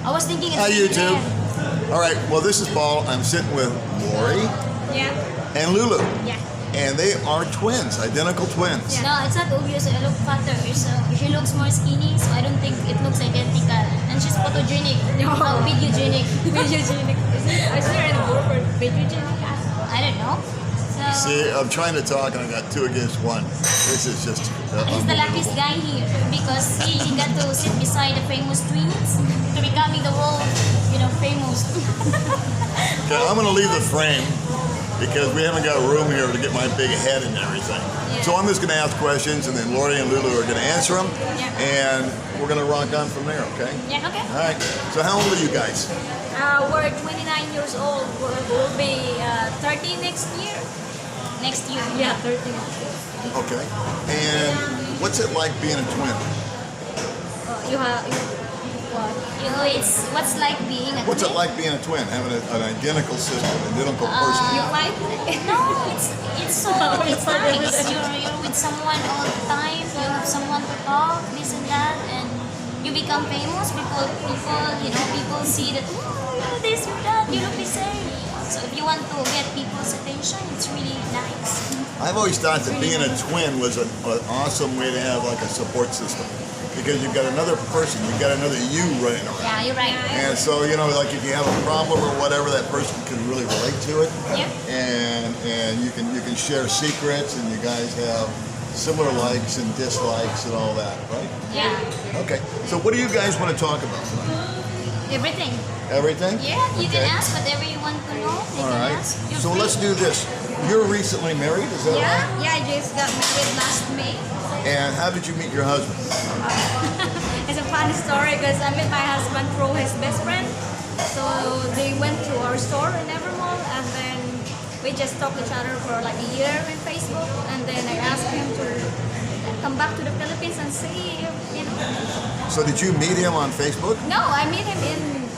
I was thinking it's Hi, YouTube. there. All right, well, this is Paul. I'm sitting with Lori Yeah. and Lulu. Yeah. And they are twins, identical twins. Yeah. No, it's not obvious. I look fatter, so she looks more skinny, so I don't think it looks identical. And she's photogenic. Oh, videogenic. Videogenic. Is there any word for videogenic? I don't know. So, See, I'm trying to talk and I got 2 against 1. This is just he's the luckiest guy here because he got to sit beside the famous twins to becoming the world, famous. Okay, I'm going to leave the frame because we haven't got room here to get my big head and everything. Yeah. So I'm just going to ask questions and then Lori and Lulu are going to answer them. Yeah. And we're going to rock on from there, okay? Yeah, okay. All right. So how old are you guys? We're 29 years old. We'll be 30 next year. Next year. Yeah, 30 next year. Okay. And what's it like being a twin? It's what's like being a What's twin? it like being a twin, having an identical sister, an identical person? You like it? No, it's nice. You're with someone all the time. You have someone to talk, this and that, and you become famous. People see that you're this, you're that, you look the same. So if you want to get people's attention, it's really nice. I've always thought that being a twin was an awesome way to have like a support system. Because you've got another person, you've got another you running around. Yeah, you're right. And so, like if you have a problem or whatever, that person can really relate to it. Yep. And you can share secrets and you guys have similar likes and dislikes and all that, right? Yeah. Okay. So what do you guys want to talk about tonight? Everything. Everything? Yeah, you Okay. can ask whatever you want to know. You All can right. ask. You're So free. let's do this. You're recently married, is that right? Yeah, I just got married last May. And how did you meet your husband? It's a funny story because I met my husband through his best friend. So they went to our store in Evermall and then we just talked to each other for like a year in Facebook. And then I asked him to come back to the Philippines and see if, So did you meet him on Facebook? No, I met him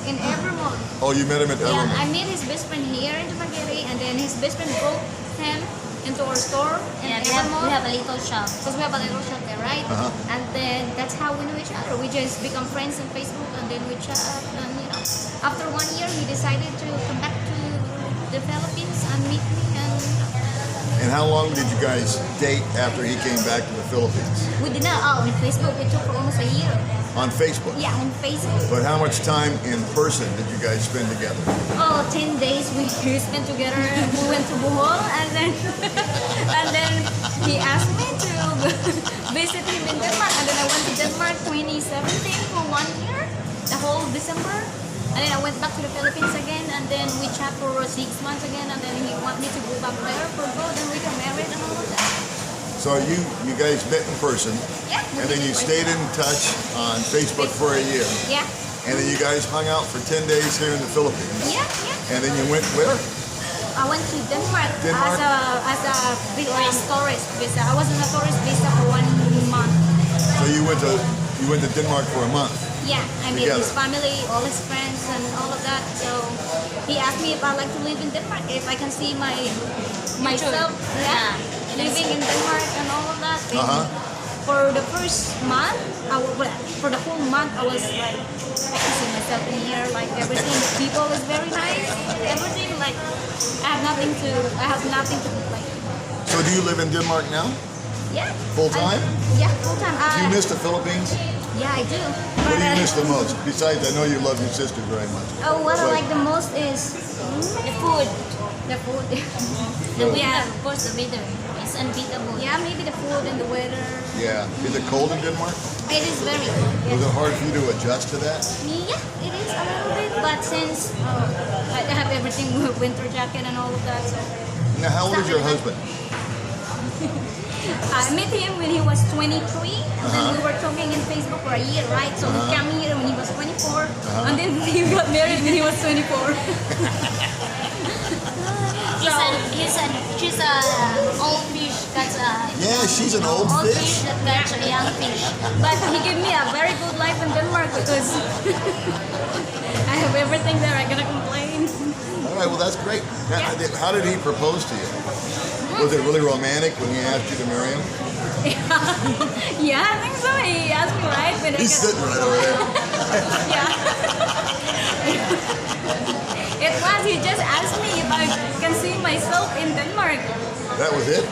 in Evermall. Oh, you met him at Yeah, Evermall. I met his best friend here in Dumaguete and then his best friend brought him into our store in Evermall. We have a little shop. Because we have a little shop there, right? Uh-huh. And then that's how we know each other. We just become friends on Facebook and then we chat. And after 1 year, he decided to come back to the Philippines and meet me. And how long did you guys date after he came back to the Philippines? We did not. On Facebook, it took for almost a year. On Facebook? Yeah, on Facebook. But how much time in person did you guys spend together? Oh, 10 days we spent together. We went to Bohol and then he asked me to visit him in Denmark. And then I went to Denmark 2017 for 1 year, the whole December. And then I went back to the Philippines again and then we chat for 6 months again and then he wanted me to go back there for good and we got married and all of that. So you guys met in person, Yeah. and then you stayed in touch on Facebook for a year. Yeah. And then you guys hung out for 10 days here in the Philippines. Yeah, yeah. And then you went where? I went to Denmark, Denmark? as a tourist visa. I was on a tourist visa for 1 month. So you went to Denmark for a month. Yeah, I met Together. his family, all his friends, and all of that. So he asked me if I like to live in Denmark, if I can see myself, living in Denmark and all of that. And Uh-huh. for the first month, for the whole month, I was like, I can see myself in here, like everything. The people is very nice, everything. Like I have nothing to complain. So do you live in Denmark now? Yeah. Full time? Yeah, full time. Do you miss the Philippines? Yeah, I do. What do you miss the most? Besides, I know you love your sister very much. Oh, what I But- like the most is The food. the food. The weather, of course, the weather. It's unbeatable. Yeah, maybe the food and the weather. Yeah. Is it cold in Denmark? It is very cold. Was Yes. it hard for you to adjust to that? Yeah, it is a little bit, but since I have everything, winter jacket and all of that, so Now, how old is your husband? I met him when he was 23, and then we were talking in Facebook for a year, right? So he came here when he was 24, and then he got married when he was 24. She's a old fish. That's a Yeah, she's an old old fish. fish that catch a young fish. But he gave me a very good life in Denmark because I have everything there. I gotta complain. All right, well, that's great. Now, how did he propose to you? Was it really romantic when he asked you to marry him? Yeah, I think so. He asked me right, but He's sitting right over there. yeah. That was it?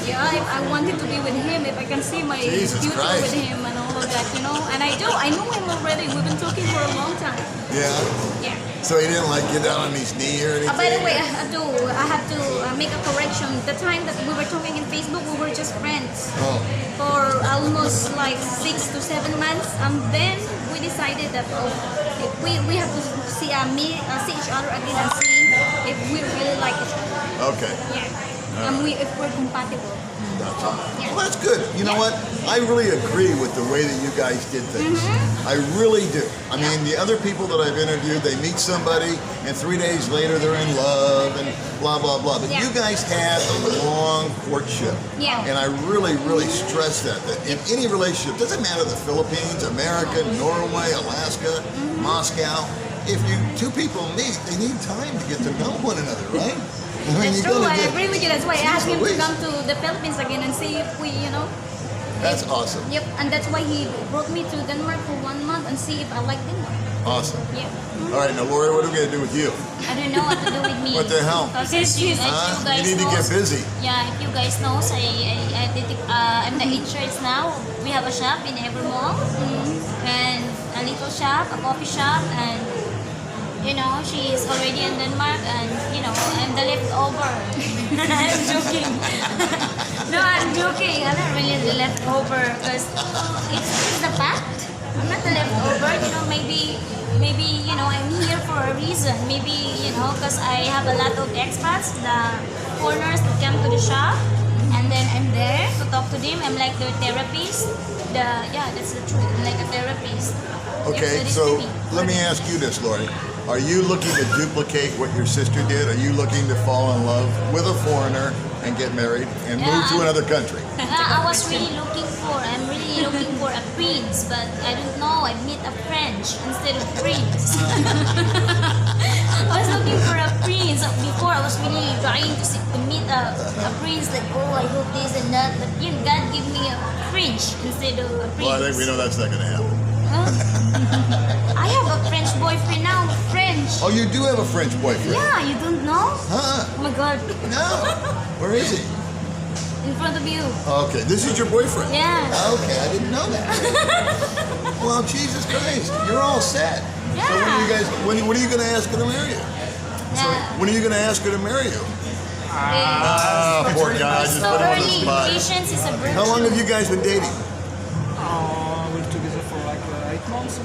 Yeah, I wanted to be with him, if I can see my Jesus future Christ. with him and all of that, you know. And I know him already. We've been talking for a long time. Yeah. Yeah. So he didn't like get down on his knee or anything? By the way, I have to make a correction. The time that we were talking in Facebook, we were just friends Oh. for almost like 6 to 7 months, and then we decided that if we have to see each other again and see if we really like each other. Okay. Yeah. And if we're compatible. Gotcha. Well, that's good. You know what? I really agree with the way that you guys did things. I really do. I mean, the other people that I've interviewed, they meet somebody, and 3 days later they're in love and blah, blah, blah. But you guys had a long courtship. Yeah. And I really, really stress that in any relationship, doesn't matter the Philippines, America, Norway, Alaska, Moscow, if two people meet, they need time to get to know one another, right? I mean, That's you true. gotta I get- agree with you. That's why I asked him to Louise. come to the Philippines again and see if we, That's awesome. Yep. And that's why he brought me to Denmark for 1 month and see if I like Denmark. Awesome. Yeah. All right, now, Lori, what are we going to do with you? I don't know what to do with me. What the hell? Because if you Huh? guys You need to get knows- busy. Yeah, if you guys knows, I'm the in-charge now. We have a shop in every mall, and a little shop, a coffee shop, and she is already in Denmark, and I'm the leftover. I'm joking. No, I'm joking. I'm not really the leftover because it's the fact. I'm not the leftover. Maybe I'm here for a reason. Maybe because I have a lot of expats, the foreigners that come to the shop, and then I'm there to talk to them. I'm like their therapist. That's the truth. I'm like a therapist. Okay, Yep, that is so to me. let me ask you this, Lori. Are you looking to duplicate what your sister did? Are you looking to fall in love with a foreigner and get married and move to another country? I was really I'm really looking for a prince, but I don't know. I meet a French instead of prince. I was looking for a prince. Before I was really trying to meet a prince, like, I hope this and that. But God give me a French instead of a prince. Well, I think we know that's not going to happen. Huh? I have a French boyfriend now. French. Oh, you do have a French boyfriend? Yeah, you don't know? Huh? Oh my God. No. Where is he? In front of you. Okay, this is your boyfriend? Yeah. Okay, I didn't know that. Well, Jesus Christ, you're all set. Yeah. So when are you going to ask her to marry you? So Yeah. when are you going to ask her to marry you? Ah, Poor guy, just so put him on the early. spot. Patience is a virtue. How long have you guys been dating? We're together for like 8 months.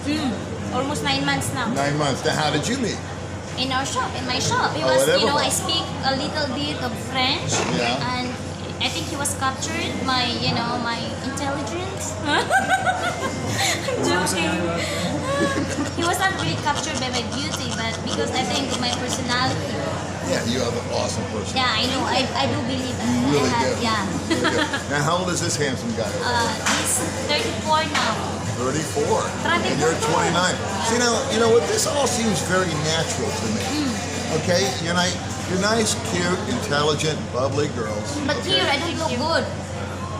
Almost 9 months now. 9 months. Now, how did you meet? In our shop, in my shop. He Oh, was, whatever. I speak a little bit of French. Yeah. And I think he was captured my intelligence. I'm joking. He was not really captured by my beauty, but because I think my personality. Yeah, you have an awesome person. Yeah, I know. I do believe that. Really I have, do. yeah. Really good. Now, how old is this handsome guy? He's 34 now. 34. And you're 29. See, now, you know what? This all seems very natural to me. Okay? You're nice, cute, intelligent, bubbly girls. But here, I don't look good.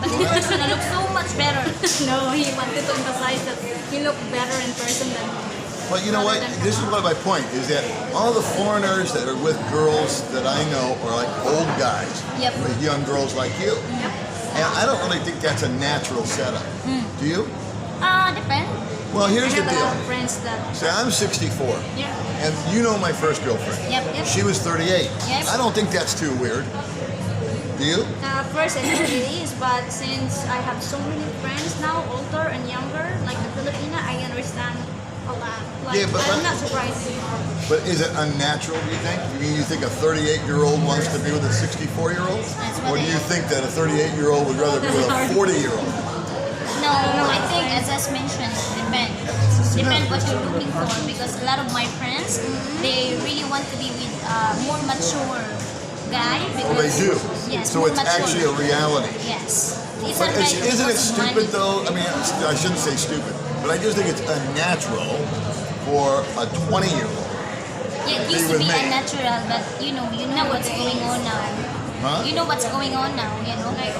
But in person, I look so much better. No, he wanted to emphasize that he looked better in person than. But you know what? This is what my point is that all the foreigners that are with girls that I know are like old guys Yep. with young girls like you. Yep. And I don't really think that's a natural setup. Do you? Depend. Well, here's I the have a lot of deal. friends that. See, I'm 64. Yeah. And you know my first girlfriend. Yep. She was 38. Yes. I don't think that's too weird. Do you? First, I think it is, but since I have so many friends now, older and younger, like the Filipina, I understand a lot. Like, Yeah, but I'm let- not surprised. But is it unnatural, do you think? You think a 38-year-old wants to be with a 64-year-old? That's what Or do I you am. think that a 38-year-old would rather be with a 40-year-old? No, I think as I mentioned, depend what you're looking for, because a lot of my friends, they really want to be with a more mature guy. Because, Well, they do. Yes, So more it's mature. actually a reality. Yes. It's But not like isn't it because stupid money. though? I mean, I shouldn't say stupid, but I just think it's unnatural for a 20-year-old. Yeah, it be used to with be me. unnatural, but you know what's going on now. Huh? You know what's going on now, Like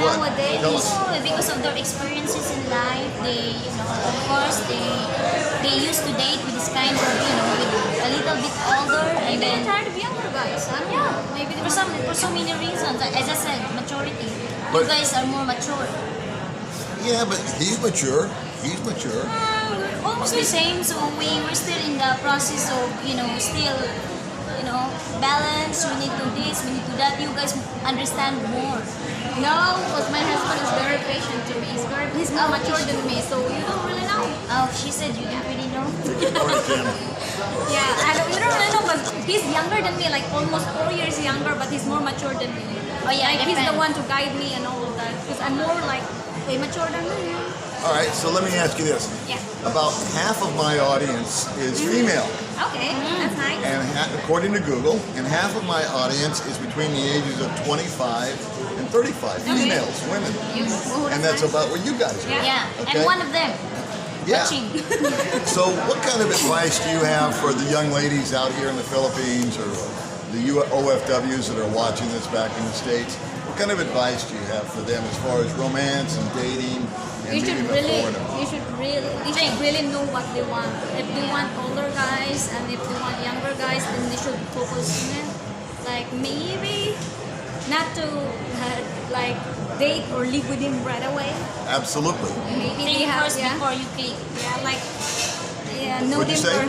What? nowadays, Tell us. because of their experiences in life, they, of course, they used to date with this kind of, with a little bit older, and they're then tired of younger guys. I don't Yeah, know. Maybe they for so many reasons. Like, as I said, maturity. But- You guys are more mature. Yeah, but he's mature. He's mature. We're almost the same, so we're still in the process of, still, balance. We need to this, we need to that. You guys understand more. No, because my husband is very patient to me. He's more mature than me, so you don't really know. Oh, she said you didn't really know. Yeah, you don't really know, but he's younger than me, like almost 4 years younger, but he's more mature than me. Oh yeah, Like he's the depends. one to guide me and all of that. Because I'm more like way mature than me. All right, so let me ask you this. Yeah. About half of my audience is female, Okay, that's nice. and according to Google, and half of my audience is between the ages of 25 and 35. Females, women. Oh, And that's nice. about what you guys are. Yeah, Okay. I'm one of them. Yeah. Watching. So what kind of advice do you have for the young ladies out here in the Philippines or the OFWs that are watching this back in the States? What kind of advice do you have for them as far as romance and dating and You should being a really, foreigner? you should really know what they want. If they want older guys and if they want younger guys, then they should focus on it. Like maybe not to like date or live with him right away. Absolutely. Maybe Think they have first before you click. know What'd you them say?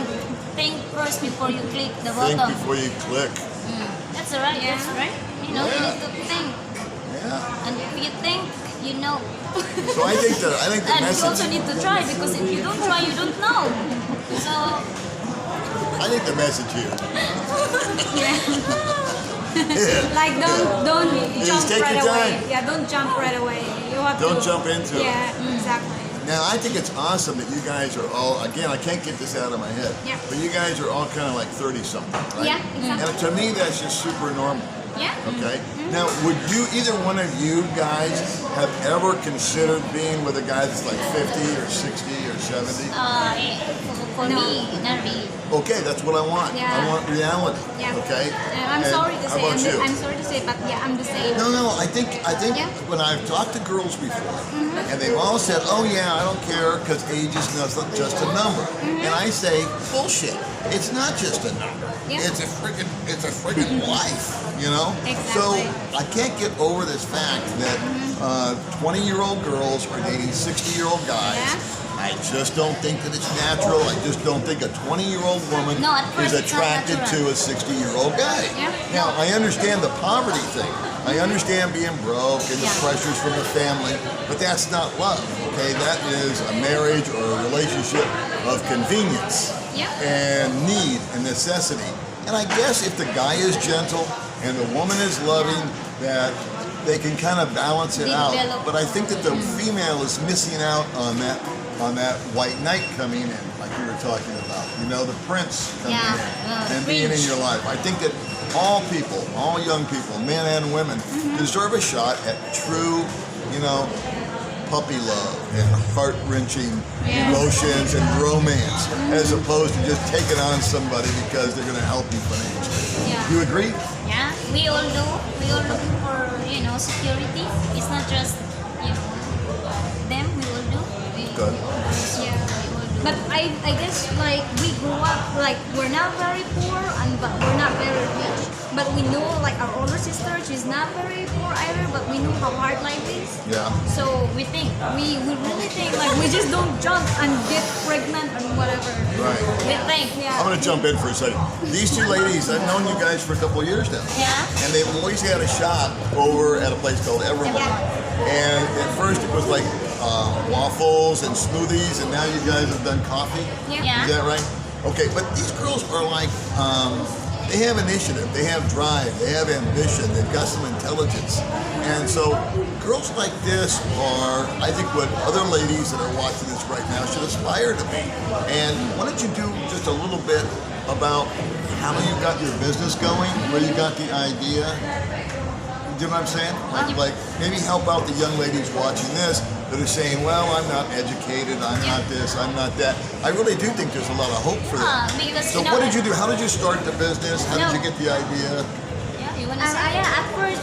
Think first before you click the Think button. before you click. That's right. Yeah. That's right. You know, you Yeah. need to think, Yeah. and if you think, you know. So I think the And you also message need to try, because if you don't try, you don't know. So I think the message here. Like don't jump take right your away. time. Yeah, don't jump right away. You have Don't to jump into it. Yeah, exactly. Now I think it's awesome that you guys are all, again, I can't get this out of my head, Yeah. but you guys are all kind of like 30 something, right? Yeah, exactly. And to me that's just super normal. Yeah. Okay. Now, would you, either one of you guys, have ever considered being with a guy that's like 50 or 60 or 70? for No. me, not really. Okay, that's what I want. Yeah. I want reality. Yeah. Okay. I'm And sorry to how say. about you? I'm sorry to say, but yeah, I'm the same. No, I think Yeah. when I've talked to girls before, and they've all said, "Oh yeah, I don't care because age is just a number," and I say, "Bullshit! It's not just a number. Yeah. It's a friggin' life, you know." So Exactly. I can't get over this fact that 20-year-old girls are dating 60-year-old guys. Yeah. I just don't think that it's natural. I just don't think a 20-year-old woman No, at first is it's not attracted natural. to a 60-year-old guy. Yeah. Now, I understand the poverty thing. I understand being broke and the Yeah. pressures from the family, but that's not love, okay? That is a marriage or a relationship of convenience Yeah. and need and necessity. And I guess if the guy is gentle and the woman is loving, that they can kind of balance it out. Develop. But I think that the female is missing out on that white knight coming in, like we were talking about. You know, the prince coming Yeah. in and being in Preach. your life. I think that all people, all young people, men and women, deserve a shot at true, puppy love and heart-wrenching emotions and romance, as opposed to just taking on somebody because they're going to help you financially. Yeah. You agree? Yeah, we all do. We all looking for, security. It's not just, them. We all do. Good. Yeah. But I guess like we grew up like we're not very poor but we're not very rich. But we know like our older sister, she's not very poor either, but we know how hard life is. Yeah. So we really think like we just don't jump and get pregnant and whatever. Right. We think. Yeah. I'm going to jump in for a second. These two ladies, I've known you guys for a couple of years now. Yeah. And they've always had a shop over at a place called Evermore. And at first it was like waffles and smoothies, and now you guys have done coffee. Yeah. Is that right? Okay, but these girls are like, they have initiative, they have drive, they have ambition, they've got some intelligence. And so girls like this are, I think, what other ladies that are watching this right now should aspire to be. And why don't you do just a little bit about how you got your business going, where you got the idea? Do you know what I'm saying? Like maybe help out the young ladies watching this that are saying, well, I'm not educated, I'm not this, I'm not that. I really do think there's a lot of hope for them. Because, So what did you do? How did you start the business? How did you get the idea? Yeah, you want to say? At first,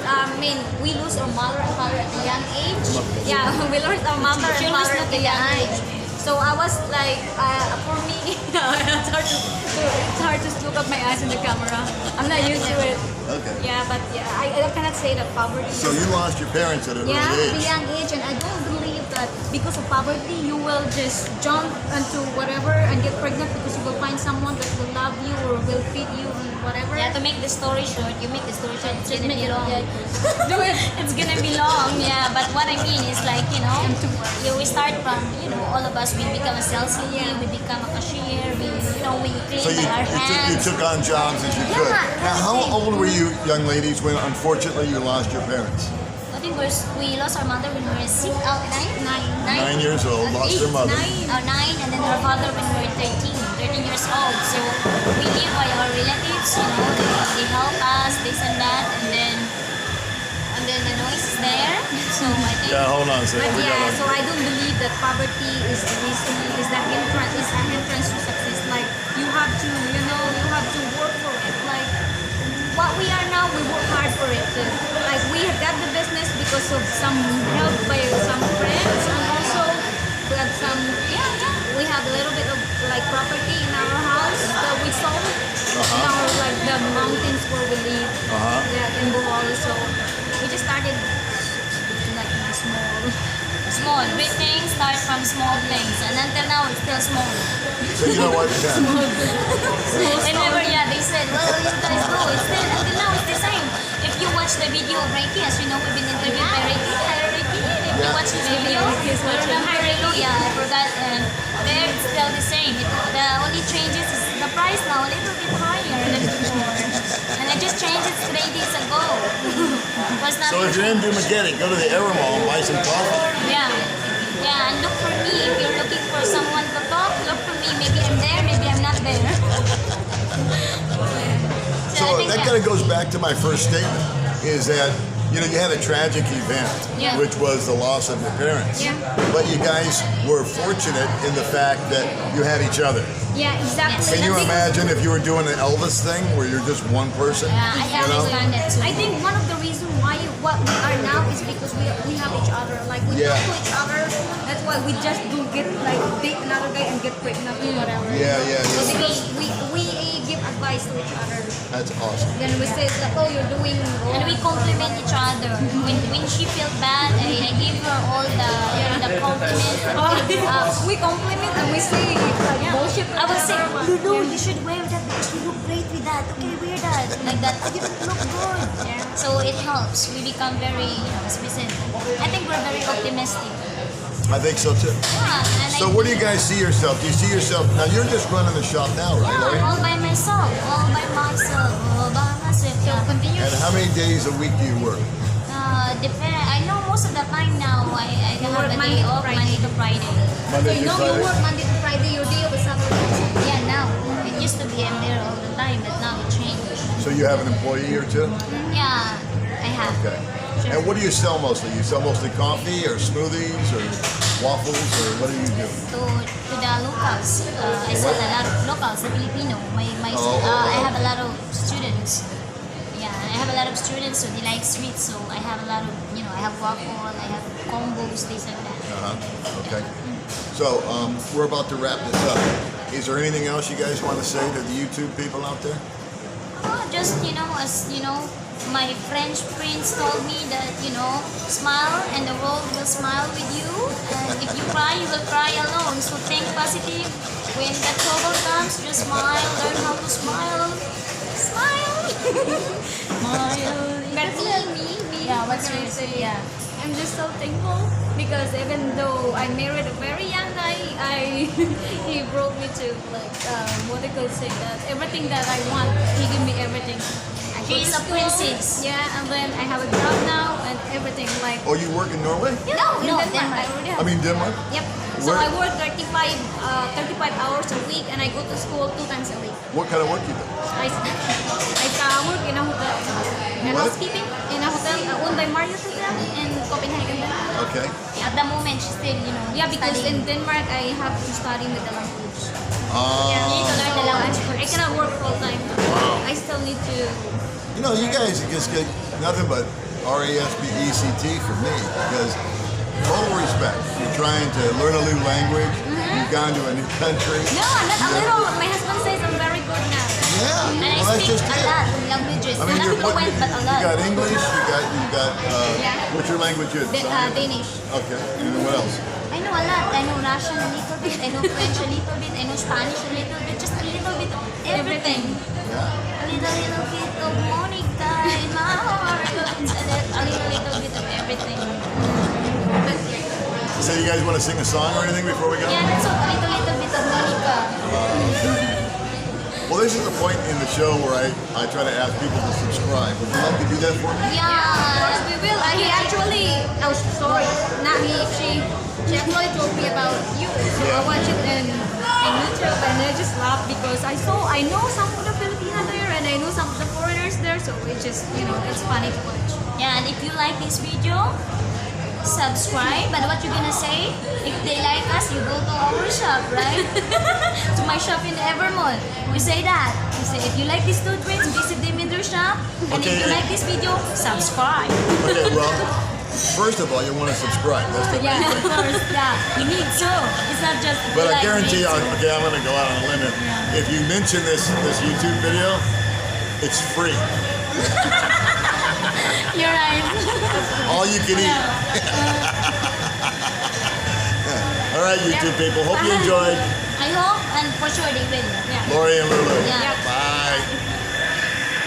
we lose our mother and father at a young age. Yeah, we lost our mother and She father lost at a young age. So I was like, for me, it's hard to just look at my eyes in the camera. I'm not used to it. Okay. Yeah, but yeah, I cannot say that poverty. So you lost your parents at an Yeah, early at a age. young age, and I don't believe that because of poverty you will just jump into whatever and get pregnant because you will find someone that will love you or will feed you and whatever. Yeah, to make the story short, you make the story short, it's gonna be long. Do it. It's gonna be long, yeah. But what I mean is like, we start from, all of us, we become a sales lady, we become a cashier, we clean So by our you hands. took on jobs as you could. Now, how old were you, young ladies, when unfortunately you lost your parents? I think we lost our mother when we were nine. 9 years old, lost their mother. 9, and then our father when we were 13 years old. So we live by our relatives, they help us, this and that, and then the noise is there. So I think Yeah, hold on a second. But We yeah, gotta- so I don't believe that poverty is the reason, is an entrance to success. Like you have to, you have to work for it. Like what we are now, we work hard for it. Like we have got the business because of some help by some friends, and also we have some, we have a little bit of like property in our house that we sold. In our like the mountains where we live, yeah, in Bohol. So we just started like small, big things start from small things, and until now it's still small. So you know what? Yeah. And never, they said, well, you guys go. It's still, until now it's the same. If you watch the video of Reiki, as you know, we've been interviewed by Reiki. Hi, Reiki. If you watch his video, remember Reiki? Yeah, I forgot. And there it's still the same. The only changes is the price now a little bit higher than before. And I just changed it 3 days ago. Was not So if you're in Dumaguete, go to the Era Mall and buy some coffee. Yeah, and look for me. If you're looking for someone to talk, look for me. Maybe I'm there, maybe I'm not there. So I think that kind of goes back to my first statement, is that, you had a tragic event, Yeah. which was the loss of your parents. Yeah. But you guys were fortunate in the fact that you had each other. yeah, exactly. Can you And because- imagine if you were doing an Elvis thing where you're just one person? Yeah, I have You know? understand that too. I think one of the reasons why what we are now is because we have each other. Like we Yeah. talk to each other. That's why we just don't get like date another guy and get pregnant or whatever. Yeah. So because we give advice to each other. That's awesome. Then we say like, oh, you're doing wrong. And we compliment each other. When she feels bad, I give her all the compliments. We compliment and we say like bullshit. I will say, Lulu, you should wear that. You look great with that. Okay, wear that. Like that. You look good. Yeah. So it helps. We become very, specific. I think we're very optimistic. I think so too. Yeah, and So where do you guys see yourself? Do you see yourself, now you're just running the shop now, right, Yeah, Lori? all by myself. All by myself. Yeah. Continue. And how many days a week do you work? Depend. I know most of the time now I have work a Monday day to off Friday. Monday to Friday. Monday You through know you Friday? work Monday to Friday, your day of Saturday. Yeah, now. It used to be I'm there all the time, but now it changed. So you have an employee or two? Yeah, I have. Okay. And what do you sell mostly? You sell mostly coffee or smoothies or waffles or what do you do? To the locals, I sell a lot of locals, the Filipino. I have a lot of students. Yeah, I have a lot of students, so they like sweets. So I have a lot of, I have waffle, I have combos, this and that. Okay. So we're about to wrap this up. Is there anything else you guys want to say to the YouTube people out there? Just, as my French prince told me that, smile and the world will smile with you. And if you cry, you will cry alone. So think positive. When the trouble comes, just smile. Learn how to smile. Smile. Smile. But me. Yeah, what's can I yours? say? Yeah. I'm just so thankful because even though I married a very young guy, he brought me to what I could say that everything that I want, he give me everything. I go She's to a school, princess. Yeah, and then I have a job now and everything like. Oh, you work in Norway? No, Denmark. Denmark. I already have. I mean Denmark? Yep. So Where- I work 35 hours a week and I go to school 2 times a week. What kind of work you do? I work in a hotel, in What? housekeeping in a hotel owned by Marriott Hotel in Copenhagen. Okay. At the moment, she's still, Yeah, because studying. in Denmark I have to study with the language. You need to learn the language I first. cannot work full time. I still need to. You guys just get nothing but RESPECT from me because total respect. You're trying to learn a new language. You've gone to a new country. No, I'm not a little. My husband says I'm very good now. just a it. lot of languages. I mean, Not you're putting, fluent, but a you lot. got English, you got what's your language is? Danish. Okay, and what else? I know a lot. I know Russian a little bit. I know French a little bit. I know Spanish a little bit. Just a little bit of everything. Yeah. A little bit of Monica in my heart. A little bit of everything. So you guys want to sing a song or anything before we go? Yeah, that's all. A little bit of Monica. Well, this is the point in the show where I try to ask people to subscribe. Would you like to do that for me? Yeah. We will. He actually, oh sorry, not he. She actually told me about you. So I watched it in YouTube and I just laughed because I know some of the Filipina there and I know some of the foreigners there. So it just it's funny to watch. Yeah, and if you like this video, subscribe. And what you're gonna say? If they like us, you go to our shop, right? To my shop in Evermall. You say that. You say, if you like these two twins, visit them in their shop. And if Okay. you like this video, subscribe. Okay, well, first of all, you want to subscribe. That's the main Yeah, of thing. course. Yeah, you need to. It's not just. But I like guarantee you, me. okay, I'm going to go out on a limb. If you mention this YouTube video, it's free. You're right. All you can eat. All right, YouTube people. Hope you enjoyed. I hope, and for sure they will. Yeah. Lori and Lulu. Yeah. Bye.